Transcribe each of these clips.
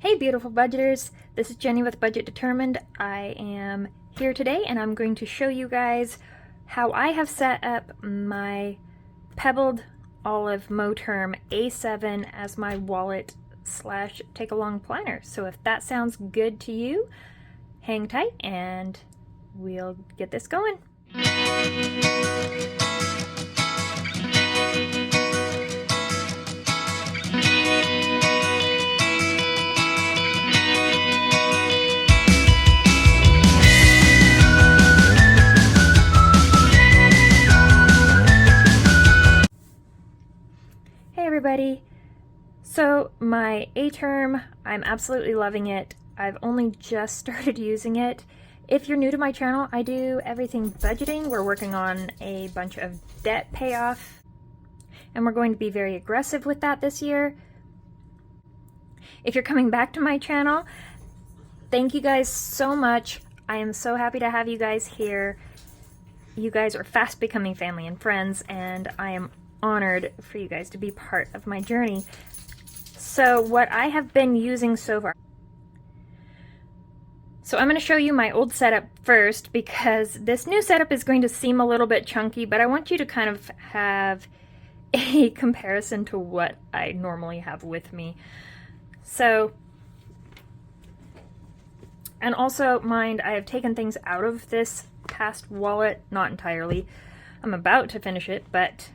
Hey beautiful budgeters, this is Jenny with Budget Determined. I am here today and I'm going to show you guys how I have set up my Pebbled Olive Moterm A7 as my wallet slash take along planner. So if that sounds good to you, hang tight and we'll get this going. Hey everybody! So my A-term, I'm absolutely loving it. I've only just started using it. If you're new to my channel, I do everything budgeting. We're working on a bunch of debt payoff and we're going to be very aggressive with that this year. If you're coming back to my channel, thank you guys so much. I am so happy to have you guys here. You guys are fast becoming family and friends, and I am honored for you guys to be part of my journey. So what I have been using so far. So I'm going to show you my old setup first because this new setup is going to seem a little bit chunky, but I want you to kind of have a comparison to what I normally have with me. So, and also mind, I have taken things out of this past wallet, not entirely. I'm about to finish it, but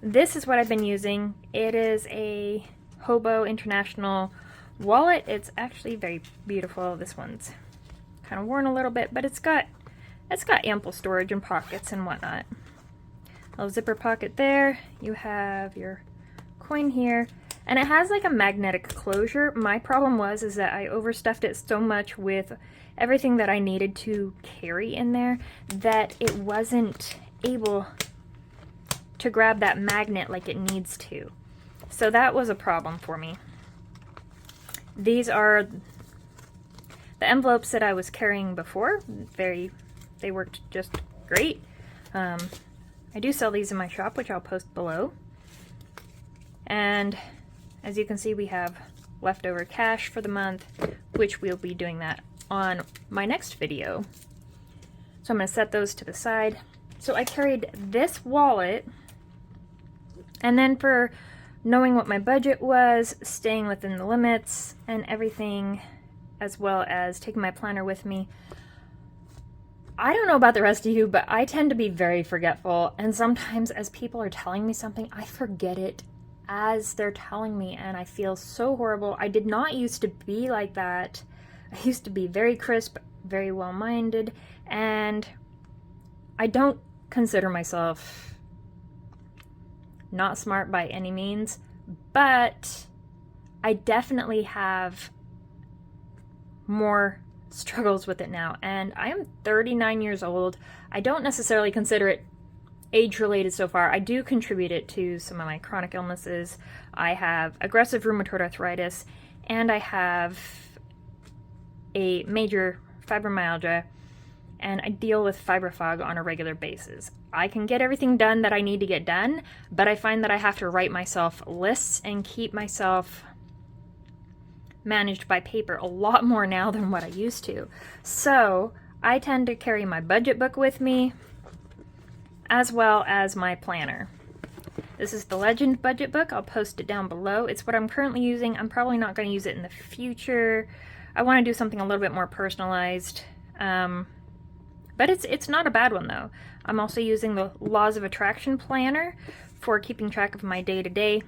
this is what I've been using. It is a Hobo International wallet. It's actually very beautiful. This one's kind of worn a little bit, but it's got ample storage and pockets and whatnot. A little zipper pocket there. You have your coin here, and it has like a magnetic closure. My problem is that I overstuffed it so much with everything that I needed to carry in there that it wasn't able to grab that magnet like it needs to. So that was a problem for me. These are the envelopes that I was carrying before. They worked just great. I do sell these in my shop, which I'll post below. And as you can see, we have leftover cash for the month, which we'll be doing that on my next video. So I'm going to set those to the side. So I carried this wallet, and then for knowing what my budget was, staying within the limits and everything, as well as taking my planner with me. I don't know about the rest of you, but I tend to be very forgetful, and sometimes as people are telling me something, I forget it as they're telling me, and I feel so horrible. I did not used to be like that. I used to be very crisp, very well-minded, and I don't consider myself not smart by any means, but I definitely have more struggles with it now, and I am 39 years old. I don't necessarily consider it age-related so far. I do contribute it to some of my chronic illnesses. I have aggressive rheumatoid arthritis, and I have a major fibromyalgia, and I deal with fiber fog on a regular basis. I can get everything done that I need to get done, but I find that I have to write myself lists and keep myself managed by paper a lot more now than what I used to. So I tend to carry my budget book with me as well as my planner. This is the Legend budget book. I'll post it down below. It's what I'm currently using. I'm probably not going to use it in the future. I want to do something a little bit more personalized. But it's not a bad one though. I'm also using the Laws of Attraction planner for keeping track of my day-to-day.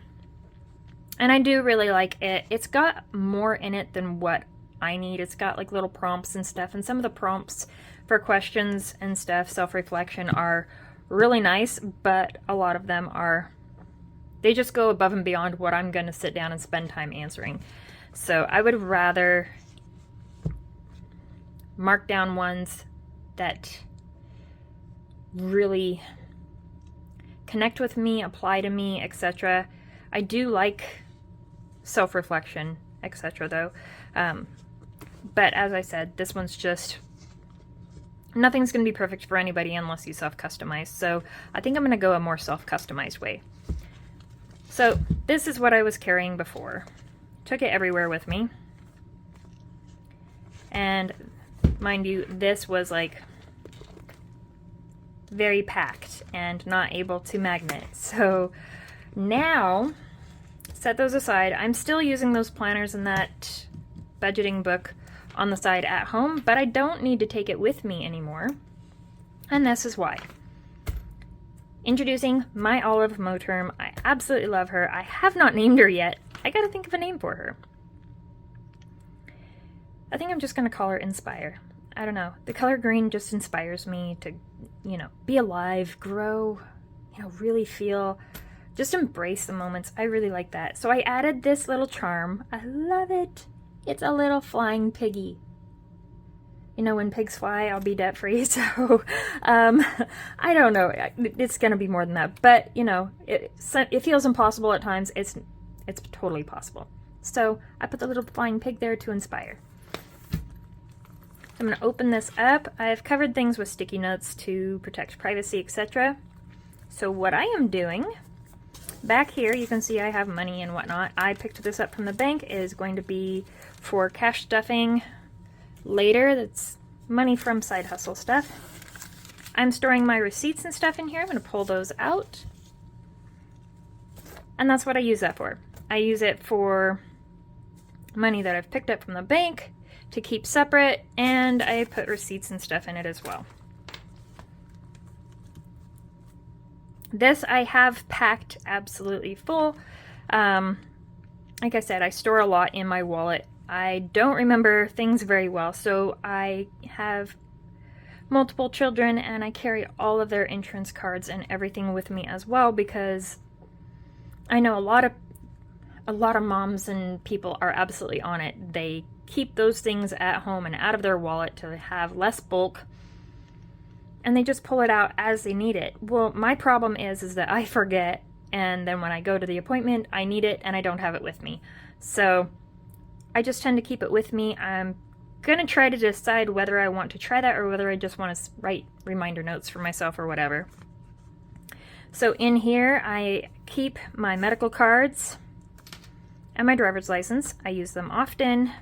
And I do really like it. It's got more in it than what I need. It's got like little prompts and stuff, and some of the prompts for questions and stuff, self-reflection, are really nice, but a lot of them they just go above and beyond what I'm going to sit down and spend time answering. So I would rather mark down ones that really connect with me, apply to me, etc. I do like self-reflection, etc. though. But as I said, this one's just, nothing's going to be perfect for anybody unless you self-customize. So I think I'm going to go a more self-customized way. So this is what I was carrying before. Took it everywhere with me. And mind you, this was like very packed and not able to magnet. So now, set those aside. I'm still using those planners in that budgeting book on the side at home, but I don't need to take it with me anymore. And this is why. Introducing my Olive Moterm. I absolutely love her. I have not named her yet. I gotta think of a name for her. I think I'm just gonna call her Inspire. I don't know. The color green just inspires me to, you know, be alive, grow, you know, really feel, just embrace the moments. I really like that. So I added this little charm. I love it. It's a little flying piggy. You know, when pigs fly, I'll be debt free. So, I don't know. It's going to be more than that. But, you know, it feels impossible at times. It's totally possible. So I put the little flying pig there to inspire. I'm going to open this up. I've covered things with sticky notes to protect privacy, etc. So what I am doing, back here you can see I have money and whatnot. I picked this up from the bank. It is going to be for cash stuffing later. That's money from side hustle stuff. I'm storing my receipts and stuff in here. I'm going to pull those out. And that's what I use that for. I use it for money that I've picked up from the bank to keep separate, and I put receipts and stuff in it as well. This I have packed absolutely full. Like I said, I store a lot in my wallet. I don't remember things very well, so I have multiple children and I carry all of their insurance cards and everything with me as well, because I know a lot of moms and people are absolutely on it. They keep those things at home and out of their wallet to have less bulk, and they just pull it out as they need it. Well, my problem is that I forget, and then when I go to the appointment, I need it and I don't have it with me. So I just tend to keep it with me. I'm gonna try to decide whether I want to try that or whether I just want to write reminder notes for myself or whatever. So in here I keep my medical cards and my driver's license. I use them often.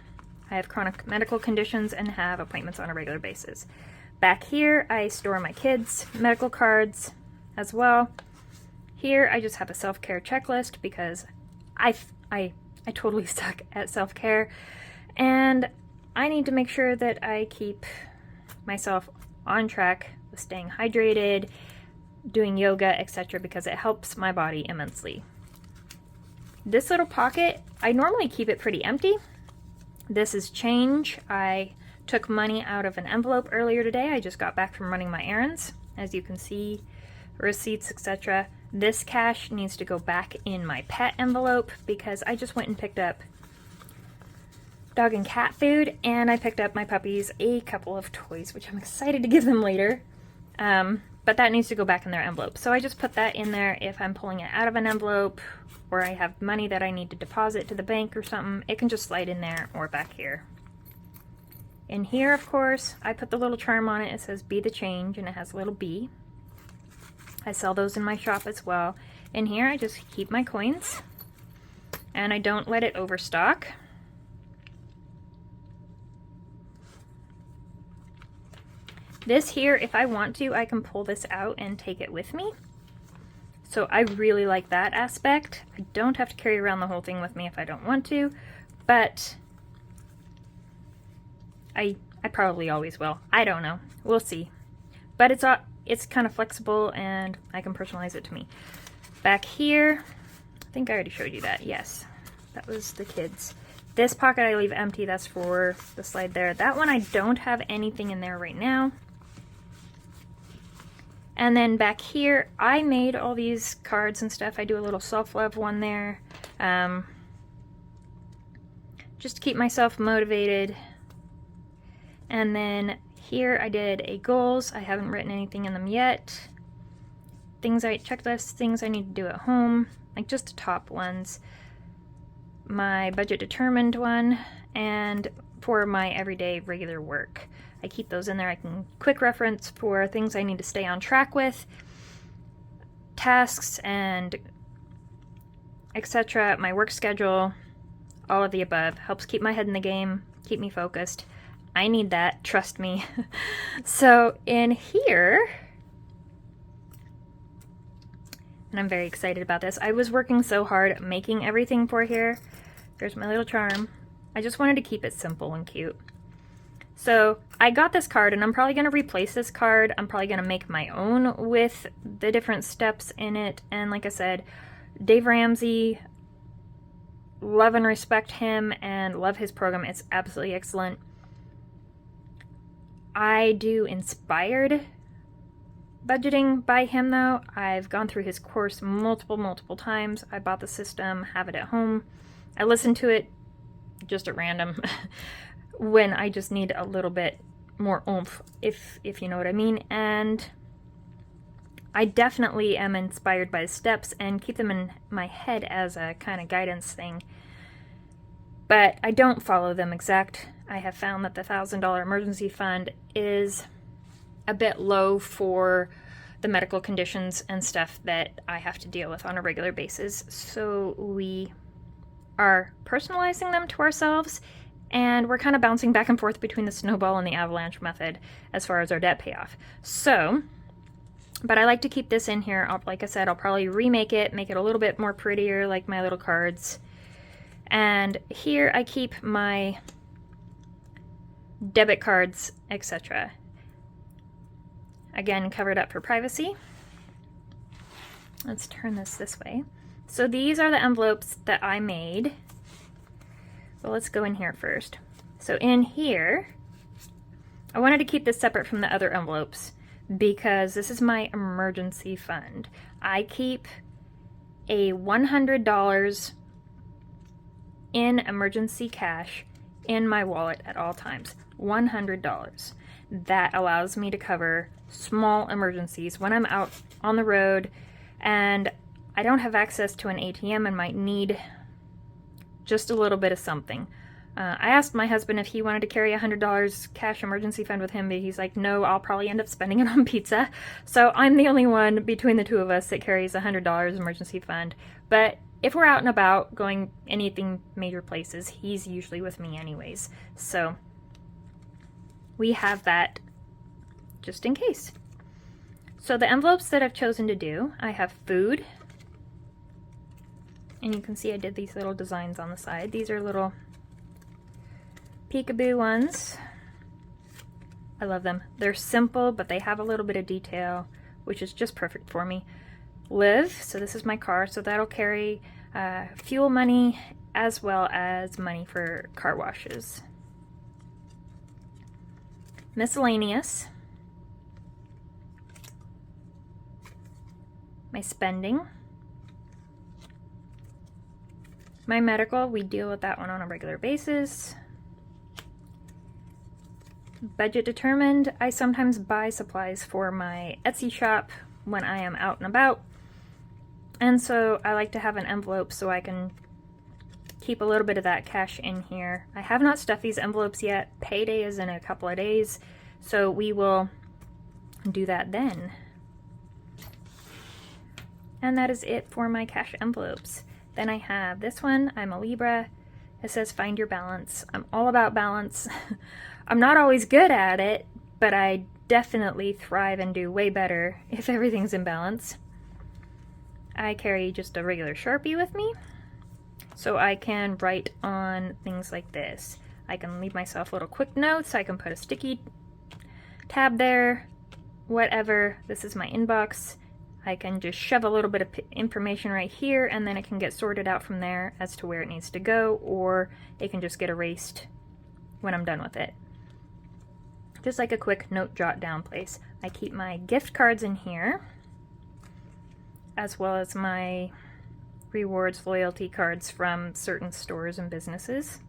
I have chronic medical conditions and have appointments on a regular basis. Back here, I store my kids' medical cards as well. Here, I just have a self-care checklist because I totally suck at self-care, and I need to make sure that I keep myself on track with staying hydrated, doing yoga, etc., because it helps my body immensely. This little pocket, I normally keep it pretty empty. This is change. I took money out of an envelope earlier today. I just got back from running my errands. As you can see, receipts, etc. This cash needs to go back in my pet envelope because I just went and picked up dog and cat food, and I picked up my puppies a couple of toys, which I'm excited to give them later. But that needs to go back in their envelope. So I just put that in there if I'm pulling it out of an envelope, or I have money that I need to deposit to the bank or something. It can just slide in there or back here. In here, of course, I put the little charm on it. It says be the change, and it has a little bee. I sell those in my shop as well. In here, I just keep my coins, and I don't let it overstock. This here, if I want to, I can pull this out and take it with me. So I really like that aspect. I don't have to carry around the whole thing with me if I don't want to, but I probably always will. I don't know. We'll see. But it's kind of flexible, and I can personalize it to me. Back here, I think I already showed you that. Yes, that was the kids. This pocket I leave empty. That's for the slide there. That one I don't have anything in there right now. And then back here, I made all these cards and stuff. I do a little self-love one there, just to keep myself motivated. And then here I did a goals. I haven't written anything in them yet. Checklists, things I need to do at home, like just the top ones. My budget determined one, and for my everyday regular work. I keep those in there. I can quick reference for things I need to stay on track with, tasks and etc. My work schedule, all of the above. Helps keep my head in the game, keep me focused. I need that, trust me. So in here, and I'm very excited about this. I was working so hard making everything for here. There's my little charm. I just wanted to keep it simple and cute. So I got this card, and I'm probably going to replace this card. I'm probably going to make my own with the different steps in it. And like I said, Dave Ramsey, love and respect him and love his program. It's absolutely excellent. I do inspired budgeting by him though. I've gone through his course multiple times. I bought the system, have it at home. I listen to it just at random when I just need a little bit more oomph, if you know what I mean. And I definitely am inspired by the steps and keep them in my head as a kind of guidance thing. But I don't follow them exact. I have found that the $1,000 emergency fund is a bit low for the medical conditions and stuff that I have to deal with on a regular basis. So we are personalizing them to ourselves, and we're kind of bouncing back and forth between the snowball and the avalanche method as far as our debt payoff. So, but I like to keep this in here. Like I said, I'll probably remake it, make it a little bit more prettier, like my little cards. And here I keep my debit cards, etc. Again, covered up for privacy. Let's turn this way. So these are the envelopes that I made. Well, let's go in here first. So in here, I wanted to keep this separate from the other envelopes because this is my emergency fund. I keep a $100 in emergency cash in my wallet at all times. $100. That allows me to cover small emergencies when I'm out on the road and I don't have access to an ATM and might need just a little bit of something. I asked my husband if he wanted to carry $100 cash emergency fund with him, but he's like, no, I'll probably end up spending it on pizza. So I'm the only one between the two of us that carries $100 emergency fund. But if we're out and about going anything major places, he's usually with me anyways. So we have that just in case. So the envelopes that I've chosen to do, I have food. And you can see I did these little designs on the side. These are little peekaboo ones. I love them. They're simple, but they have a little bit of detail, which is just perfect for me. Live, so this is my car, so that'll carry fuel money as well as money for car washes. Miscellaneous. My spending. My medical, we deal with that one on a regular basis. Budget determined, I sometimes buy supplies for my Etsy shop when I am out and about. And so I like to have an envelope so I can keep a little bit of that cash in here. I have not stuffed these envelopes yet. Payday is in a couple of days, so we will do that then. And that is it for my cash envelopes. Then I have this one. I'm a Libra. It says find your balance. I'm all about balance. I'm not always good at it, but I definitely thrive and do way better if everything's in balance. I carry just a regular Sharpie with me, so I can write on things like this. I can leave myself little quick notes. I can put a sticky tab there, whatever. This is my inbox. I can just shove a little bit of information right here, and then it can get sorted out from there as to where it needs to go, or it can just get erased when I'm done with it. Just like a quick note jot down place. I keep my gift cards in here, as well as my rewards loyalty cards from certain stores and businesses.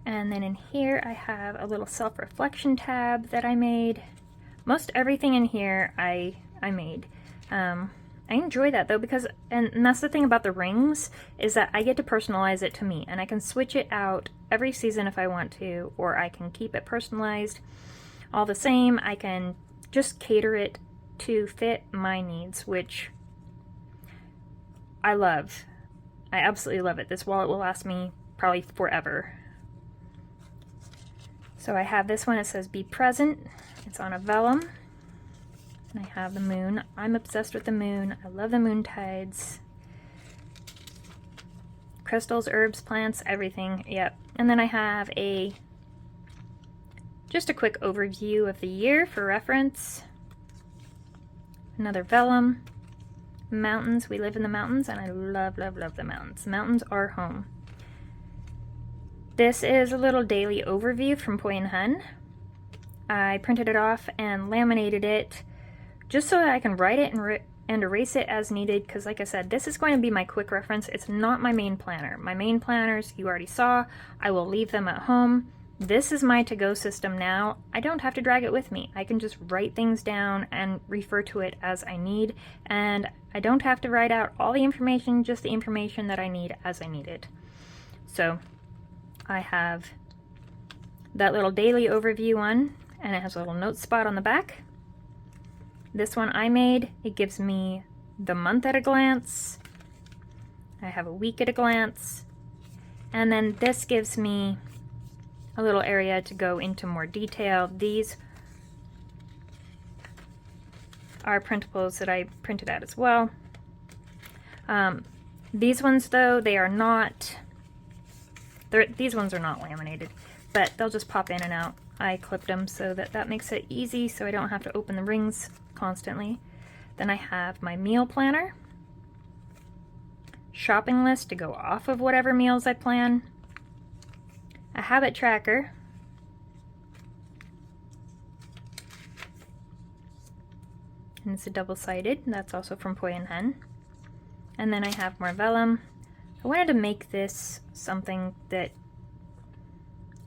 And then in here I have a little self-reflection tab that I made. Most everything in here I made. I enjoy that though, because, and that's the thing about the rings, is that I get to personalize it to me, and I can switch it out every season if I want to, or I can keep it personalized all the same. I can just cater it to fit my needs, which I love. I absolutely love it. This wallet will last me probably forever. So I have this one, it says be present. It's on a vellum. And I have the moon. I'm obsessed with the moon. I love the moon tides. Crystals, herbs, plants, everything. Yep. And then I have just a quick overview of the year for reference. Another vellum. Mountains. We live in the mountains, and I love, love, love the mountains. Mountains are home. This is a little daily overview from Poi and Hun. I printed it off and laminated it just so that I can write it and erase it as needed, because like I said, this is going to be my quick reference. It's not my main planner. My main planners, you already saw. I will leave them at home. This is my to-go system now. I don't have to drag it with me. I can just write things down and refer to it as I need, and I don't have to write out all the information, just the information that I need as I need it. So I have that little daily overview one, and it has a little note spot on the back. This one I made, it gives me the month at a glance. I have a week at a glance. And then this gives me a little area to go into more detail. These are printables that I printed out as well. These ones though, they are not, these ones are not laminated, but they'll just pop in and out. I clipped them so that makes it easy so I don't have to open the rings constantly. Then I have my meal planner, shopping list to go off of whatever meals I plan, a habit tracker, and it's a double-sided, that's also from Poi and Hun. And then I have more vellum. I wanted to make this something that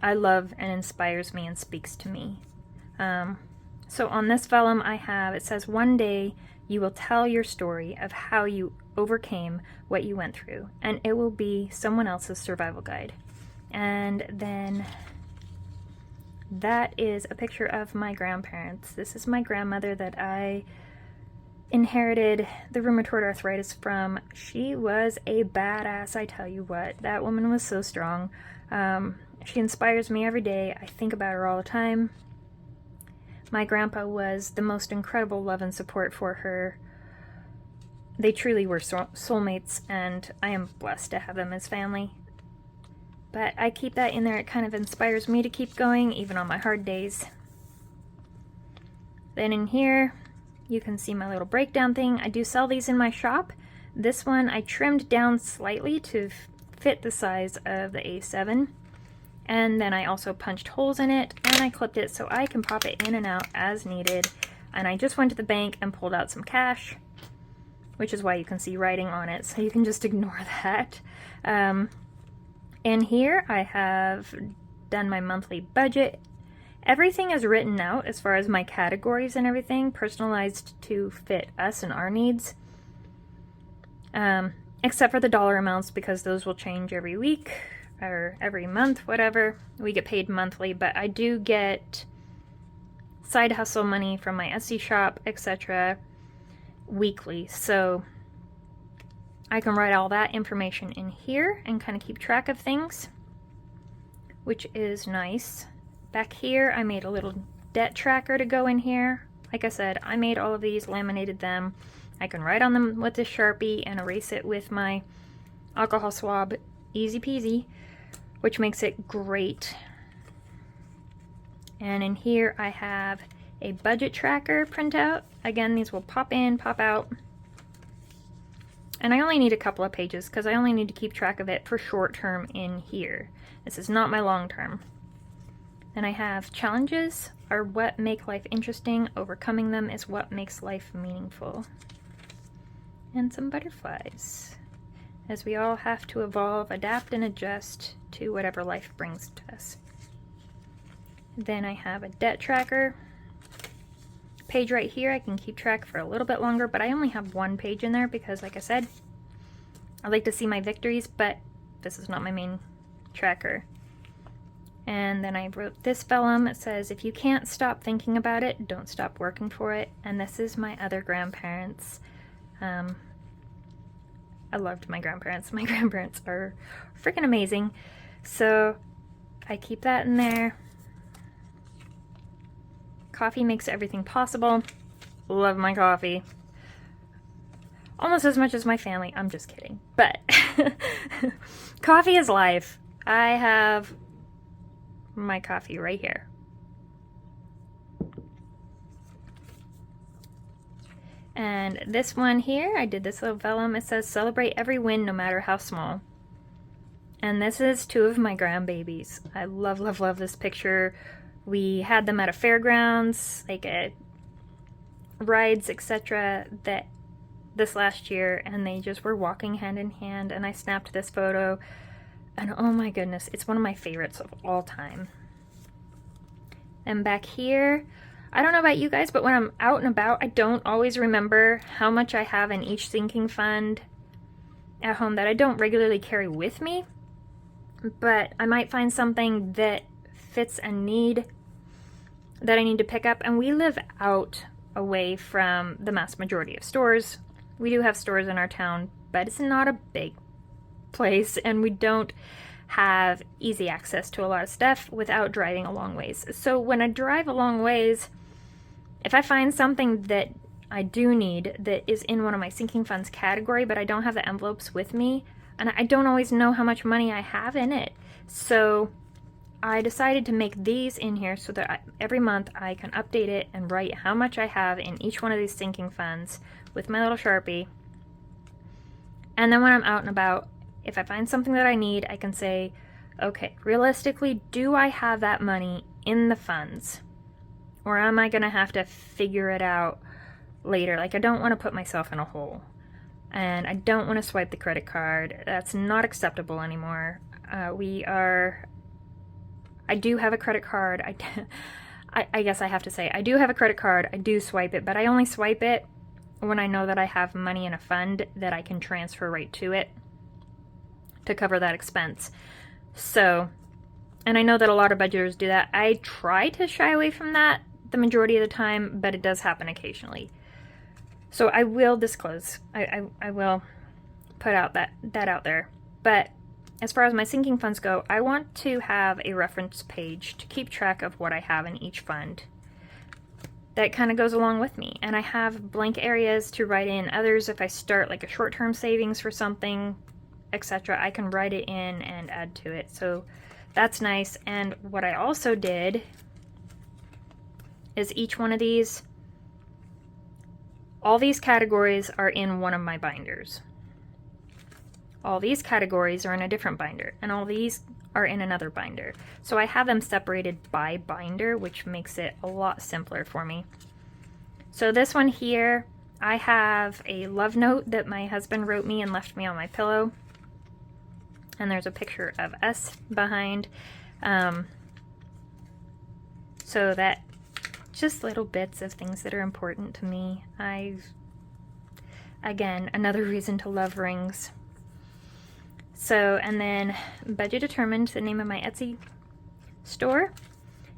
I love and inspires me and speaks to me. So on this vellum I have, it says, one day you will tell your story of how you overcame what you went through, and it will be someone else's survival guide. And then that is a picture of my grandparents. This is my grandmother that I inherited the rheumatoid arthritis from. She was a badass, I tell you what. That woman was so strong. She inspires me every day. I think about her all the time. My grandpa was the most incredible love and support for her. They truly were soulmates, and I am blessed to have them as family. But I keep that in there. It kind of inspires me to keep going, even on my hard days. Then in here, you can see my little breakdown thing. I do sell these in my shop. This one I trimmed down slightly to fit the size of the A7. And then I also punched holes in it, and I clipped it so I can pop it in and out as needed. And I just went to the bank and pulled out some cash, which is why you can see writing on it, so you can just ignore that. In here I have done my monthly budget. Everything is written out as far as my categories and everything, personalized to fit us and our needs. Except for the dollar amounts, because those will change every week or every month, whatever. We get paid monthly, but I do get side hustle money from my Etsy shop, etc. weekly, so I can write all that information in here and kind of keep track of things, which is nice. Back here I made a little debt tracker to go in here. Like I said, I made all of these, laminated them. I can write on them with this Sharpie and erase it with my alcohol swab, easy peasy, which makes it great. And in here I have a budget tracker printout. Again, these will pop in, pop out. And I only need a couple of pages because I only need to keep track of it for short term in here. This is not my long term. Then I have challenges are what make life interesting. Overcoming them is what makes life meaningful. And some butterflies, as we all have to evolve, adapt, and adjust to whatever life brings to us. Then I have a debt tracker page right here. I can keep track for a little bit longer, but I only have one page in there because, like I said, I like to see my victories, but this is not my main tracker. And then I wrote this vellum. It says, if you can't stop thinking about it, don't stop working for it. And this is my other grandparents. I loved my grandparents. My grandparents are freaking amazing. So I keep that in there. Coffee makes everything possible. Love my coffee. Almost as much as my family. I'm just kidding. But coffee is life. I have my coffee right here. And this one here, I did this little vellum. It says, celebrate every win, no matter how small. And this is 2 of my grandbabies. I love, love, love this picture. We had them at a fairgrounds, like at rides, etc. that this last year, and they just were walking hand in hand, and I snapped this photo, and oh my goodness, it's one of my favorites of all time. And back here, I don't know about you guys, but when I'm out and about, I don't always remember how much I have in each sinking fund at home that I don't regularly carry with me, but I might find something that fits a need that I need to pick up. And we live out away from the mass majority of stores. We do have stores in our town, but it's not a big place, and we don't have easy access to a lot of stuff without driving a long ways. So when I drive a long ways, if I find something that I do need that is in one of my sinking funds category, but I don't have the envelopes with me, and I don't always know how much money I have in it, so I decided to make these in here so that every month I can update it and write how much I have in each one of these sinking funds with my little Sharpie. And then when I'm out and about, if I find something that I need, I can say, okay, realistically, do I have that money in the funds? Or am I going to have to figure it out later? Like, I don't want to put myself in a hole. And I don't want to swipe the credit card. That's not acceptable anymore. I do have a credit card. I guess I have to say, I do have a credit card. I do swipe it, but I only swipe it when I know that I have money in a fund that I can transfer right to it to cover that expense. So, and I know that a lot of budgeters do that. I try to shy away from that the majority of the time, but it does happen occasionally. So I will disclose. I will put out that out there. But as far as my sinking funds go, I want to have a reference page to keep track of what I have in each fund. That kind of goes along with me. And I have blank areas to write in others. If I start like a short-term savings for something, etc., I can write it in and add to it. So that's nice. And what I also did is each one of these, all these categories are in one of my binders. All these categories are in a different binder, and all these are in another binder. So I have them separated by binder, which makes it a lot simpler for me. So this one here, I have a love note that my husband wrote me and left me on my pillow. And there's a picture of us behind. So that just little bits of things that are important to me. Again, another reason to love rings. So, and then Budget Determined, the name of my Etsy store.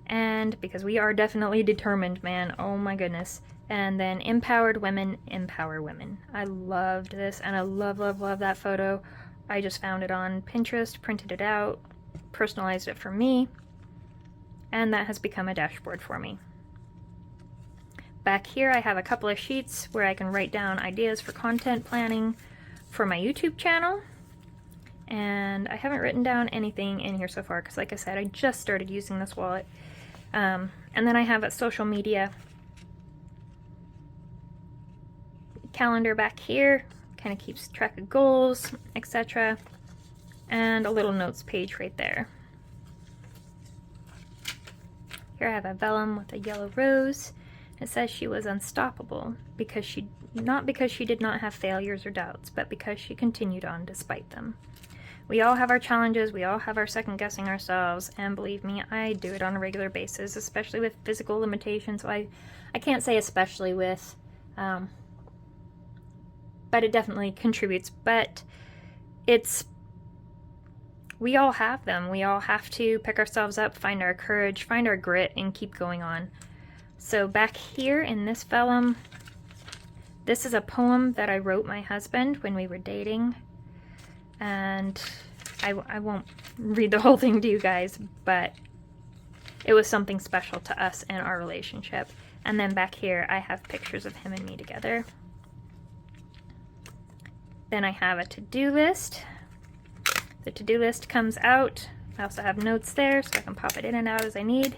And because we are definitely determined, man, oh my goodness. And then Empowered Women, Empower Women. I loved this, and I love, love, love that photo. I just found it on Pinterest, printed it out, personalized it for me, and that has become a dashboard for me. Back here I have a couple of sheets where I can write down ideas for content planning for my YouTube channel. And I haven't written down anything in here so far because, like I said, I just started using this wallet. And then I have a social media calendar back here, kind of keeps track of goals, etc. And a little notes page right there. Here I have a vellum with a yellow rose. It says she was unstoppable not because she did not have failures or doubts, but because she continued on despite them. We all have our challenges, we all have our second guessing ourselves, and believe me, I do it on a regular basis, especially with physical limitations. So I can't say especially with, but it definitely contributes. But we all have them. We all have to pick ourselves up, find our courage, find our grit, and keep going on. So back here in this vellum, This is a poem that I wrote my husband when we were dating, and I won't read the whole thing to you guys, but it was something special to us and our relationship. And then back here I have pictures of him and me together. Then I have a to-do list. The to-do list comes out. I also have notes there so I can pop it in and out as I need.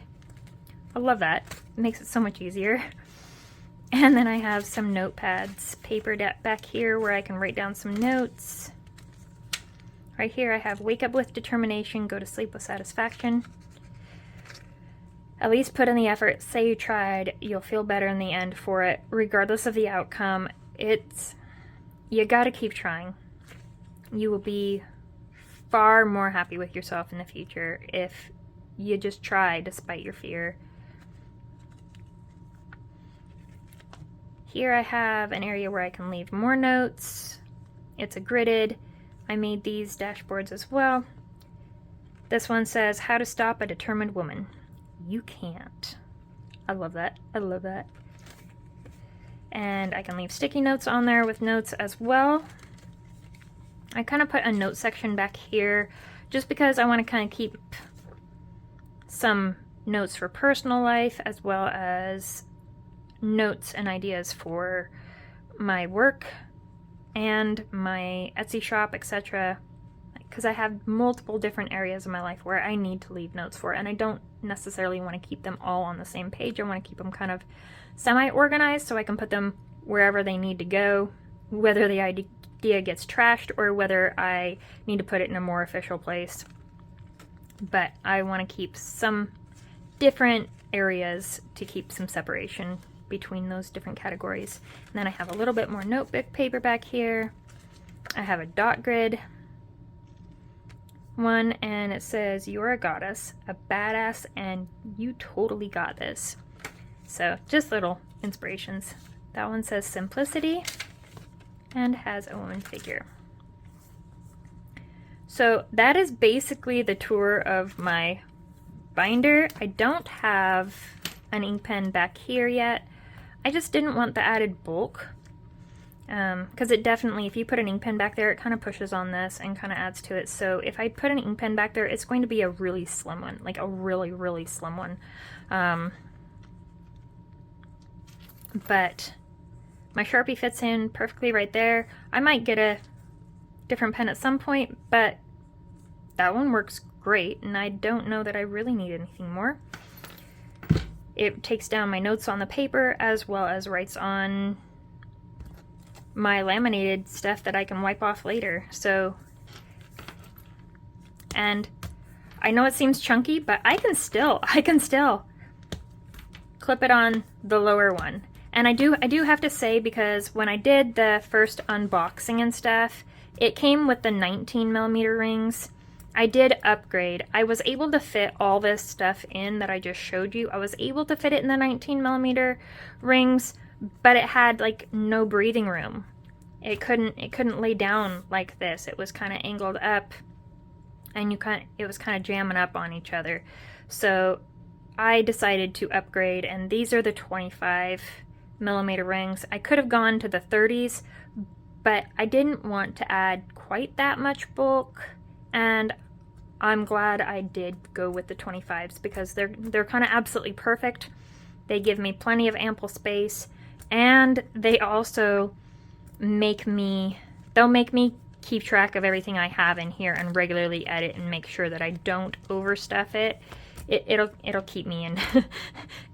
I love that. It makes it so much easier. And then I have some notepads, paper back here where I can write down some notes. Right here I have wake up with determination, go to sleep with satisfaction. At least put in the effort, say you tried, you'll feel better in the end for it, regardless of the outcome. You gotta keep trying. You will be far more happy with yourself in the future if you just try despite your fear. Here I have an area where I can leave more notes. It's a gridded. I made these dashboards as well. This one says, how to stop a determined woman. You can't. I love that. I love that. And I can leave sticky notes on there with notes as well. I kind of put a note section back here just because I want to kind of keep some notes for personal life as well as notes and ideas for my work and my Etsy shop, etc. Because I have multiple different areas of my life where I need to leave notes for, and I don't necessarily want to keep them all on the same page. I want to keep them kind of semi-organized so I can put them wherever they need to go, whether the idea gets trashed or whether I need to put it in a more official place. But I want to keep some different areas to keep some separation between those different categories. And then I have a little bit more notebook paper back here. I have a dot grid one, and it says, you're a goddess, a badass, and you totally got this. So just little inspirations. That one says simplicity and has a woman figure. So that is basically the tour of my binder. I don't have an ink pen back here yet. I just didn't want the added bulk. Because it definitely, if you put an ink pen back there, it kind of pushes on this and kind of adds to it. So if I put an ink pen back there, it's going to be a really slim one, like a really, really slim one. But my Sharpie fits in perfectly right there. I might get a different pen at some point, but that one works great, and I don't know that I really need anything more. It takes down my notes on the paper as well as writes on my laminated stuff that I can wipe off later. So, and I know it seems chunky, but I can still clip it on the lower one. And I do have to say, because when I did the first unboxing and stuff, it came with the 19mm rings. I did upgrade. I was able to fit all this stuff in that I just showed you. I was able to fit it in the 19mm rings, but it had like no breathing room. It couldn't lay down like this. It was kind of angled up, and it was kind of jamming up on each other. So I decided to upgrade, and these are the 25mm rings. I could have gone to the 30s, but I didn't want to add quite that much bulk, and I'm glad I did go with the 25s because they're kind of absolutely perfect. They give me plenty of ample space, and they also they'll make me keep track of everything I have in here and regularly edit and make sure that I don't overstuff it. It'll keep me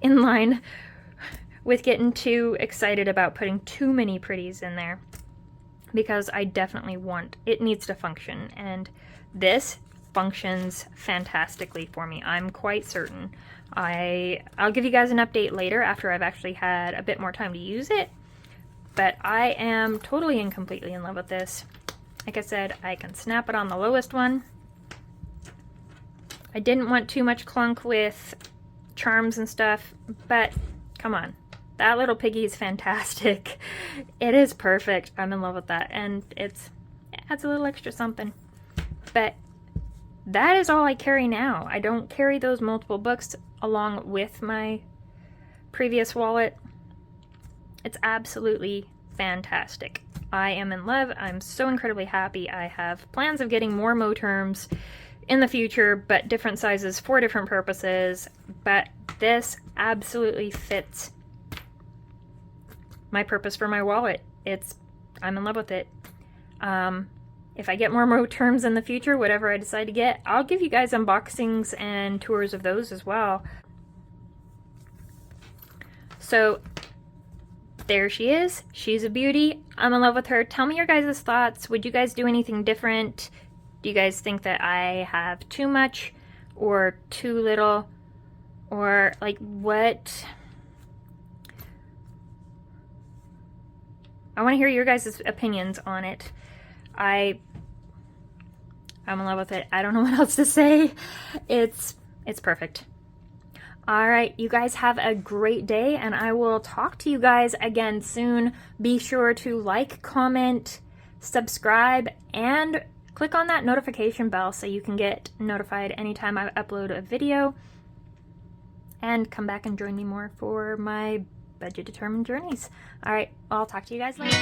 in line with getting too excited about putting too many pretties in there, because I definitely want it needs to function, and this functions fantastically for me. I'm quite certain. I'll give you guys an update later after I've actually had a bit more time to use it, but I am totally and completely in love with this. Like I said, I can snap it on the lowest one. I didn't want too much clunk with charms and stuff, but come on. That little piggy is fantastic. It is perfect. I'm in love with that, and it adds a little extra something. But that is all I carry now. I don't carry those multiple books along with my previous wallet. It's absolutely fantastic. I am in love. I'm so incredibly happy. I have plans of getting more Moterms in the future, but different sizes for different purposes. But this absolutely fits my purpose for my wallet. I'm in love with it. If I get more Moterms in the future, whatever I decide to get, I'll give you guys unboxings and tours of those as well. So there she is. She's a beauty. I'm in love with her. Tell me your guys' thoughts. Would you guys do anything different? Do you guys think that I have too much or too little? Or like what? I want to hear your guys' opinions on it. I'm in love with it. I don't know what else to say. It's perfect. All right, you guys have a great day, and I will talk to you guys again soon. Be sure to like, comment, subscribe, and click on that notification bell so you can get notified anytime I upload a video. And come back and join me more for my budget determined journeys. All right, I'll talk to you guys later.